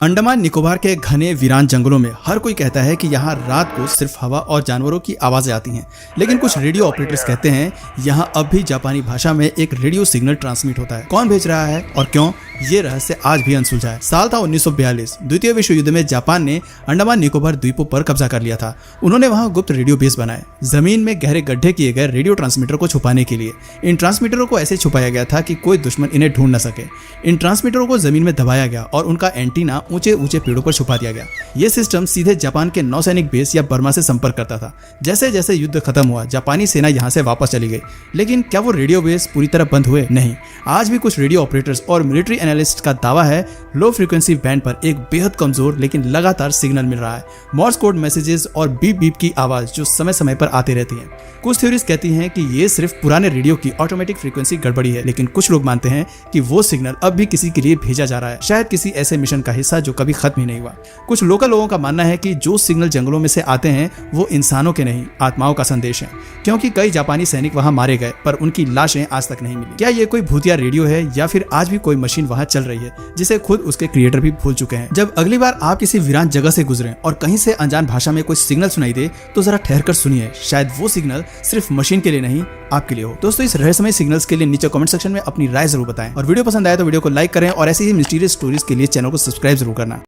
अंडमान निकोबार के घने वीरान जंगलों में हर कोई कहता है कि यहाँ रात को सिर्फ हवा और जानवरों की आवाजें आती हैं, लेकिन कुछ रेडियो ऑपरेटर्स कहते हैं यहाँ अब भी जापानी भाषा में एक रेडियो सिग्नल ट्रांसमिट होता है। कौन भेज रहा है और क्यों, ये रहस्य आज भी अनसुलझा है। साल था 1942। द्वितीय विश्व युद्ध में जापान ने अंडमान निकोबार द्वीपों पर कब्जा कर लिया था। उन्होंने वहां गुप्त रेडियो बेस बनाए, जमीन में गहरे गड्ढे किए गए रेडियो ट्रांसमीटर को छुपाने के लिए। इन ट्रांसमीटरों को ऐसे छुपाया गया था कि कोई दुश्मन इन्हें ढूंढ न सके। इन ट्रांसमीटरों को जमीन में दबाया गया और उनका एंटीना ऊंचे ऊंचे पेड़ों पर छुपा दिया गया। यह सिस्टम सीधे जापान के नौसैनिक बेस या बर्मा से संपर्क करता था। जैसे जैसे युद्ध खत्म हुआ, जापानी सेना यहाँ से वापस चली गई, लेकिन क्या वो रेडियो बेस पूरी तरह बंद हुए? नहीं। आज भी कुछ रेडियो ऑपरेटर्स और मिलिट्री एनालिस्ट का दावा है लो फ्रीक्वेंसी बैंड पर एक बेहद कमजोर लेकिन लगातार सिग्नल मिल रहा है। मॉर्स कोड मैसेजेस और बीप बीप की आवाज जो समय समय पर आती रहती है। कुछ थ्योरीज कहती हैं कि ये सिर्फ पुराने रेडियो की ऑटोमेटिक फ्रीक्वेंसी गड़बड़ी है, लेकिन कुछ लोग मानते हैं कि वो सिग्नल अब भी किसी के लिए भेजा जा रहा है, शायद किसी ऐसे मिशन का हिस्सा जो कभी खत्म ही नहीं हुआ। कुछ लोकल लोगों का मानना है कि जो सिग्नल जंगलों में से आते हैं वो इंसानों के नहीं, आत्माओं का संदेश है, क्योंकि कई जापानी सैनिक वहां मारे गए पर उनकी लाशें आज तक नहीं मिली। क्या ये कोई भूतिया रेडियो है या फिर आज भी कोई मशीन वहां चल रही है जिसे खुद उसके क्रिएटर भी भूल चुके हैं? जब अगली बार आप किसी वीरान जगह से गुजरें और कहीं से अनजान भाषा में कोई सिग्नल सुनाई दे तो जरा ठहर कर सुनिए, शायद वो सिग्नल सिर्फ मशीन के लिए नहीं, आपके लिए हो। दोस्तों, इस रहस्यमय सिग्नल्स के लिए नीचे कमेंट सेक्शन में अपनी राय जरूर बताएं और वीडियो पसंद आए तो वीडियो को लाइक करें और ऐसी ही मिस्टीरियस स्टोरीज के लिए चैनल को सब्सक्राइब जरूर करना।